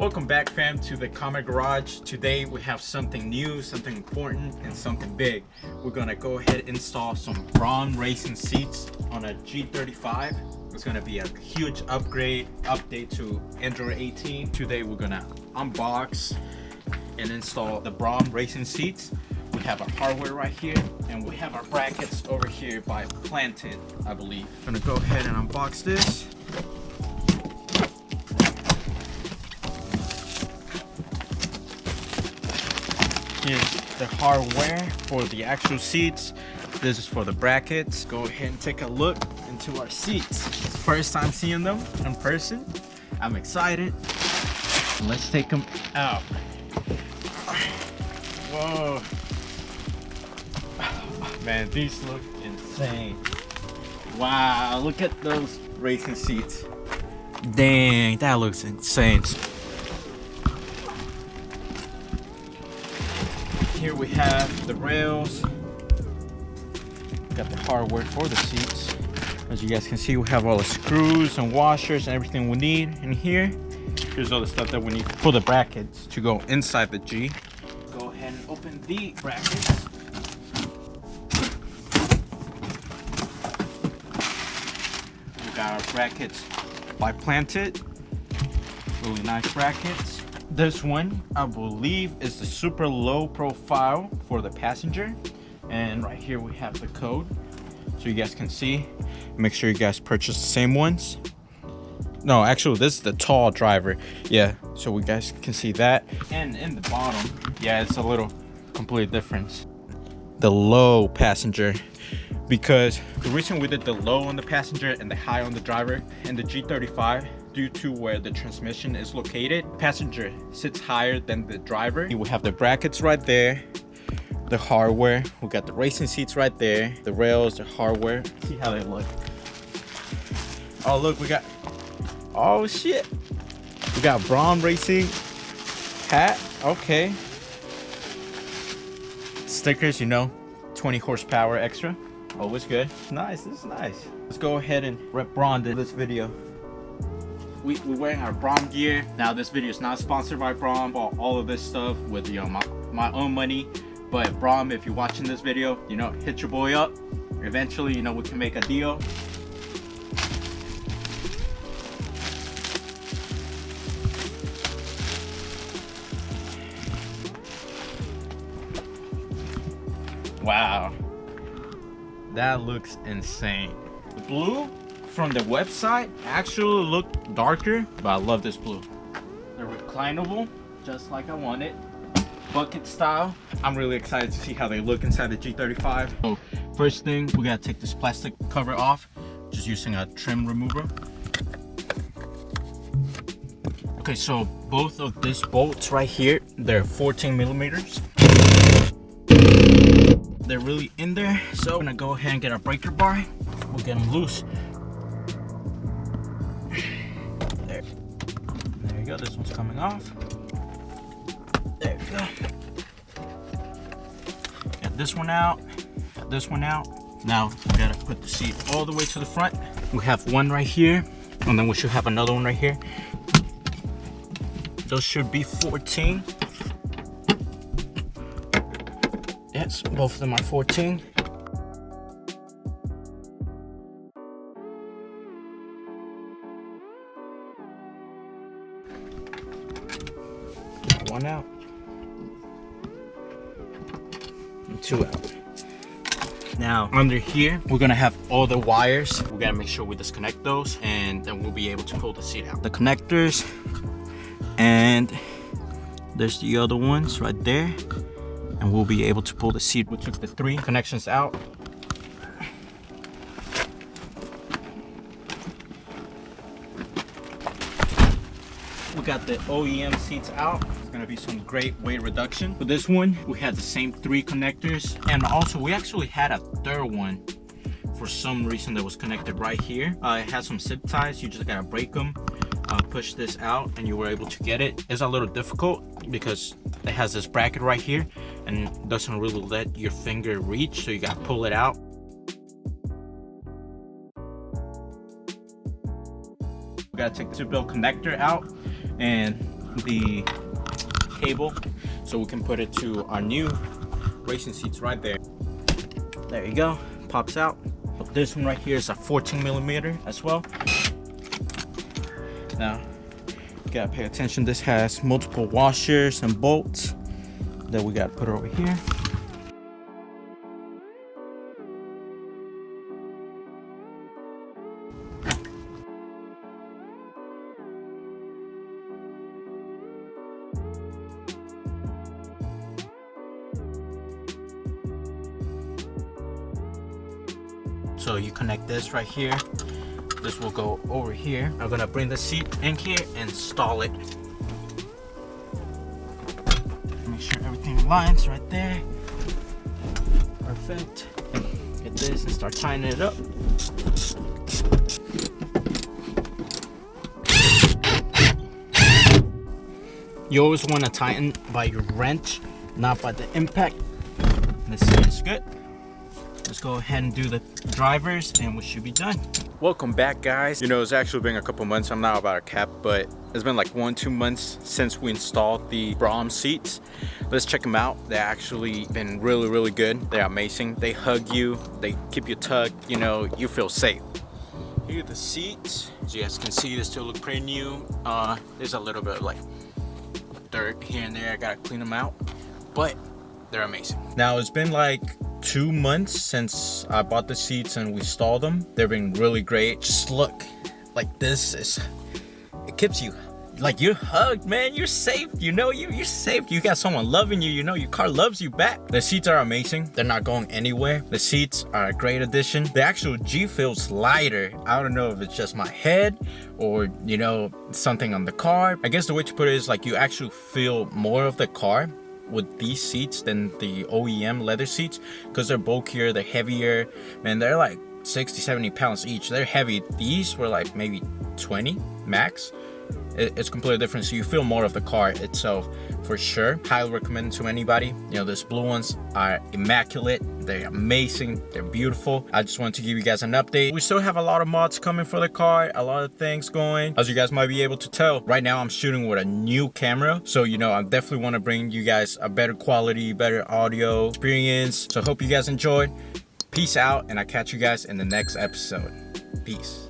Welcome back, fam, to the KameGarage. Today we have something new, something important, and something big. We're gonna go ahead and install some Braum Racing Seats on a G35. It's gonna be a huge update to Android 18. Today we're gonna unbox and install the Braum Racing Seats. We have our hardware right here, and we have our brackets over here by Planted, I believe. I'm gonna go ahead and unbox this. Here's the hardware for the actual seats. This is for the brackets. Go ahead and take a look into our seats. First time seeing them in person. I'm excited. Let's take them out. Whoa. Man, these look insane. Wow, look at those racing seats. Dang, that looks insane. Here we have the rails. Got the hardware for the seats. As you guys can see, we have all the screws and washers and everything we need in here. Here's all the stuff that we need for the brackets to go inside the G. Go ahead and open the brackets. We got our brackets by Planted. Really nice brackets. This one, I believe, is the super low profile for the passenger. And right here we have the code, so you guys can see. Make sure you guys purchase the same ones. No, actually, this is the tall driver. Yeah, so we guys can see that. And in the bottom, yeah, it's a little complete difference. The low passenger, because the reason we did the low on the passenger and the high on the driver in the G35, due to where the transmission is located, passenger sits higher than the driver. We have the brackets right there, the hardware. We got the racing seats right there, the rails, the hardware. See how they look. Oh, look, we got, oh shit, we got Braum Racing hat. Okay, stickers, you know, 20 horsepower extra. Always good. Nice, this is nice. Let's go ahead and rep Braum this video. We're wearing our Braum gear. Now, this video is not sponsored by Braum. Bought all of this stuff with, you know, my own money. But Braum, if you're watching this video, you know, hit your boy up. Eventually, you know, we can make a deal. Wow, that looks insane. The blue from the website actually looked darker, but I love this blue. They're reclinable, just like I wanted. Bucket style. I'm really excited to see how they look inside the G35. So first thing, we gotta take this plastic cover off, just using a trim remover. Okay, so both of these bolts right here, they're 14 millimeters. They're really in there, so I'm gonna go ahead and get our breaker bar. We'll get them loose. There you go, this one's coming off. There you go. Get this one out, get this one out. Now we gotta put the seat all the way to the front. We have one right here, and then we should have another one right here. Those should be 14. Yes, both of them are 14. One out. And two out. Now, under here, we're gonna have all the wires. We gotta make sure we disconnect those, and then we'll be able to pull the seat out. The connectors, and there's the other ones right there. And we'll be able to pull the seat. We took the 3 connections out. We got the OEM seats out. It's gonna be some great weight reduction. For this one, we had the same 3 connectors. And also, we actually had a third one for some reason that was connected right here. It has some zip ties. You just gotta break them. Push this out and you were able to get it. It's a little difficult because it has this bracket right here and doesn't really let your finger reach, so you gotta pull it out. We gotta take the seatbelt connector out, and the cable so we can put it to our new racing seats right there. There you go, pops out. This one right here is a 14mm as well. Now, you gotta pay attention. This has multiple washers and bolts that we gotta put over here. So you connect this right here. This will go over here. I'm gonna bring the seat in here and install it. Make sure everything aligns right there. Perfect. Get this and start tightening it up. You always want to tighten by your wrench, not by the impact. This is good. Let's go ahead and do the drivers and we should be done. Welcome back, guys. You know, it's actually been a couple months. I'm not about a cap, but it's been like 1-2 months since we installed the Braum seats. Let's check them out. They're actually been really good. They're amazing. They hug you, they keep you tucked, you know, you feel safe. Here are the seats. As you guys can see, they still look pretty new. There's a little bit of like dirt here and there. I gotta clean them out, but they're amazing. Now, it's been like 2 months since I bought the seats and we installed them. They've been really great. Just look, like this is, it keeps you, like you're hugged, man. You're safe, you know, you're safe. You got someone loving you, you know, your car loves you back. The seats are amazing. They're not going anywhere. The seats are a great addition. The actual G feels lighter. I don't know if it's just my head or, you know, something on the car. I guess the way to put it is like you actually feel more of the car with these seats than the OEM leather seats, because they're bulkier, they're heavier, and they're like 60-70 pounds each. They're heavy. These were like maybe 20 max. It's completely different, so you feel more of the car itself for sure. Highly recommend to anybody. You know, these blue ones are immaculate. They're amazing. They're beautiful. I just wanted to give you guys an update. We still have a lot of mods coming for the car, a lot of things going. As you guys might be able to tell, right now I'm shooting with a new camera, so you know I definitely want to bring you guys a better quality, better audio experience. So I hope you guys enjoyed. Peace out, and I'll catch you guys in the next episode. Peace.